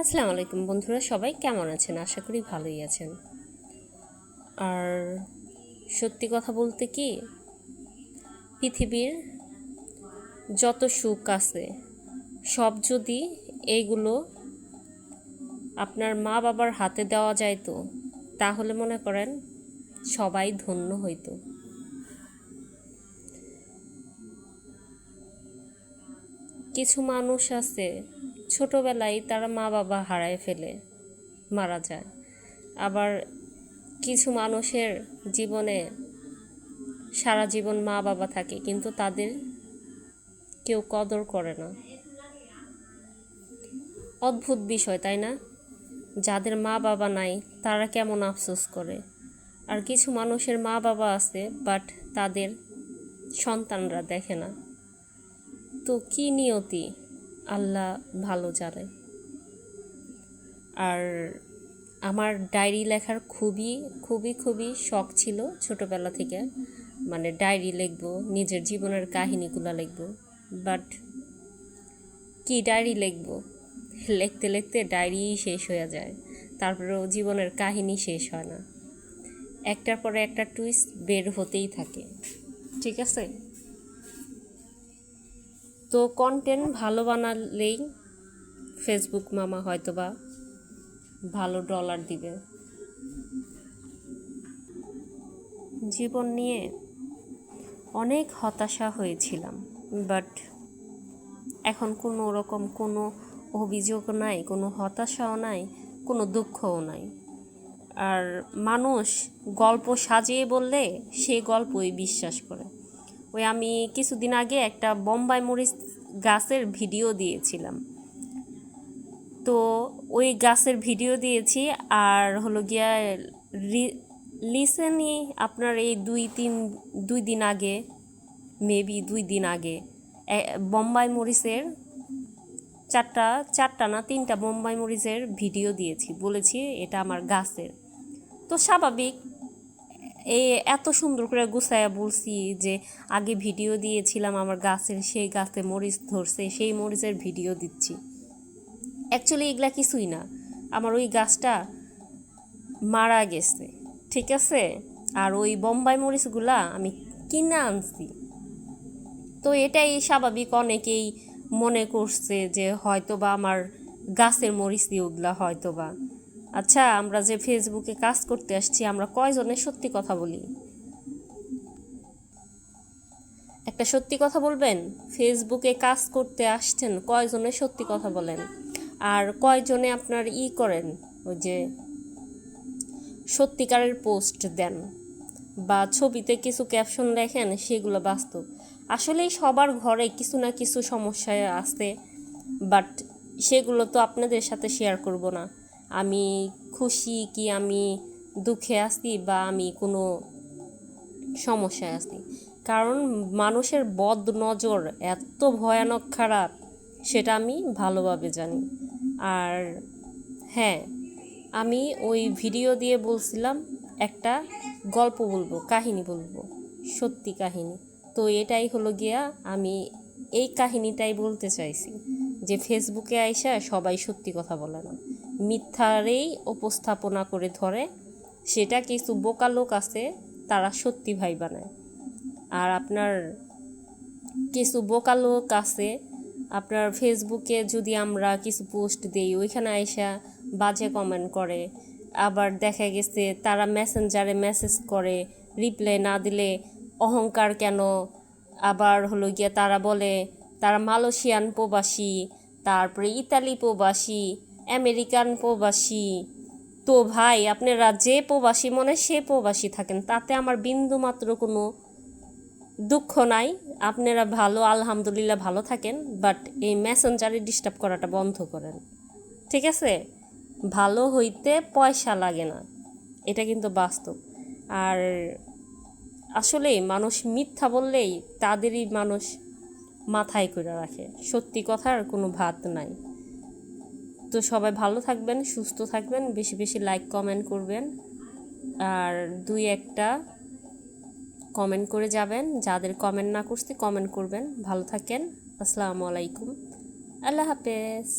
আসসালামু আলাইকুম বন্ধুরা, সবাই কেমন আছেন? আশা করি ভালোই আছেন। আর সত্যি কথা বলতে কি, পৃথিবীর যত সুখ আছে সব যদি এইগুলো আপনার মা বাবার হাতে দেওয়া যাইতো, তাহলে মনে করেন সবাই ধন্য হইতো। কিছু মানুষ আছে ছোটবেলায় তারা মা বাবা হারায় ফেলে, মারা যায়। আবার কিছু মানুষের জীবনে সারা জীবন মা বাবা থাকে, কিন্তু তাদের কেউ কদর করে না। অদ্ভুত বিষয়, তাই না? যাদের মা বাবা নাই তারা কেমন আফসোস করে। আর কিছু মানুষের মা বাবা আছে, বাট তাদের সন্তানরা দেখে না। তো কি নিয়তি, আল্লাহ ভালো জানে। আর আমার ডায়েরি লেখার খুবই খুবই খুবই শখ ছিল ছোটবেলা থেকে। মানে ডায়েরি লিখবো, নিজের জীবনের কাহিনীগুলো লিখবো। বাট কি ডায়েরি লিখবো, লিখতে লিখতে ডায়েরি শেষ হয়ে যায়, তারপরেও জীবনের কাহিনী শেষ হয় না। একটার পরে একটা টুইস্ট বের হতেই থাকে। ঠিক আছে, তো কন্টেন্ট ভালো বানালেই ফেসবুক মামা হয়তোবা ভালো ডলার দিবে। জীবন নিয়ে অনেক হতাশা হয়েছিলাম, বাট এখন কোনো রকম কোনো অভিযোগ নাই, কোনো হতাশাও নাই, কোনো দুঃখও নাই। আর মানুষ গল্প সাজিয়ে বললে সে গল্পই বিশ্বাস করে। ওই আমি কিছুদিন আগে একটা বোম্বাই মরিচ গাছের ভিডিও দিয়েছিলাম, তো ওই গাছের ভিডিও দিয়েছি। আর হলো গিয়া রিসেন্টলি আপনার এই দুই দিন আগে, মেবি 2 দিন আগে বোম্বাই মরিচের চারটা না 3টা বোম্বাই মরিচের ভিডিও দিয়েছি, বলেছি এটা আমার গাছের। তো স্বাভাবিক, এত সুন্দর করে গুছায়া বলছি যে আগে ভিডিও দিয়েছিলাম আমার গাছের, সেই গাছে মরিচ ধরছে, সেই মরিচের ভিডিও দিচ্ছি। অ্যাকচুয়ালি এগুলা কিছুই না, আমার ওই গাছটা মারা গেছে। ঠিক আছে, আর ওই বোম্বাই মরিচগুলা আমি কিনে আনছি। তো এটাই স্বাভাবিক, অনেকেই মনে করছে যে হয়তোবা আমার গাছের মরিচ দিয়ে ওগুলা হয়তোবা। আচ্ছা, আমরা যে ফেসবুকে কাজ করতে আসছি, আমরা কয়জনে সত্যি কথা বলি? একটা সত্যি কথা বলবেন, ফেসবুকে কাজ করতে আসছেন কয়জনে সত্যি কথা বলেন? আর কয়জনে আপনার করেন, ওই যে সত্যিকারের পোস্ট দেন বা ছবিতে কিছু ক্যাপশন লেখেন, সেগুলো বাস্তব? আসলেই সবার ঘরে কিছু না কিছু সমস্যা আছে, বাট সেগুলো তো আপনাদের সাথে শেয়ার করব না। আমি খুশি কি আমি দুঃখে আছি বা আমি কোনো সমস্যায় আছি, কারণ মানুষের বদ নজর এত ভয়ানক খারাপ সেটা আমি ভালোভাবে জানি। আর হ্যাঁ, আমি ওই ভিডিও দিয়ে বলছিলাম একটা গল্প বলবো, কাহিনী বলবো, সত্যি কাহিনী। তো এটাই হলো গিয়া, আমি এই কাহিনীটাই বলতে চাইছি যে ফেসবুকে আইসা সবাই সত্যি কথা বলে না, মিথ্যারেই উপস্থাপনা করে ধরে। সেটা কিছু বোকা লোক আছে, তারা সত্যি ভাই বানায়। আর আপনার কিছু বোকা লোক আছে, আপনার ফেসবুকে যদি আমরা কিছু পোস্ট দিই, ওইখানে আইসা বাজে কমেন্ট করে। আবার দেখা গেছে তারা মেসেঞ্জারে মেসেজ করে, রিপ্লাই না দিলে অহংকার কেন। আবার হলো গিয়া তারা বলে তারা মালয়েশিয়ান প্রবাসী, তারপরে ইতালি প্রবাসী, আমেরিকান প্রবাসী। তো ভাই, আপনারা যে প্রবাসী মনে সে প্রবাসী থাকেন, তাতে আমার বিন্দু মাত্র কোনো দুঃখ নাই। আপনারা ভালো, আলহামদুলিল্লাহ ভালো থাকেন, বাট এই মেসেঞ্জারে ডিস্টার্ব করাটা বন্ধ করেন। ঠিক আছে, ভালো হইতে পয়সা লাগে না, এটা কিন্তু বাস্তব। আর আসলে মানুষ মিথ্যা বললেই তাদেরই মানুষ মাথায় করে রাখে, সত্যি কথার কোনো ভাত নাই। তো সবাই ভালো থাকবেন, সুস্থ থাকবেন, বেশি বেশি লাইক কমেন্ট করবেন, আর 2-1টা কমেন্ট করে যাবেন। যাদের কমেন্ট না করতে কমেন্ট করবেন। ভালো থাকেন, আসসালামু আলাইকুম, আল্লাহ হাফেজ।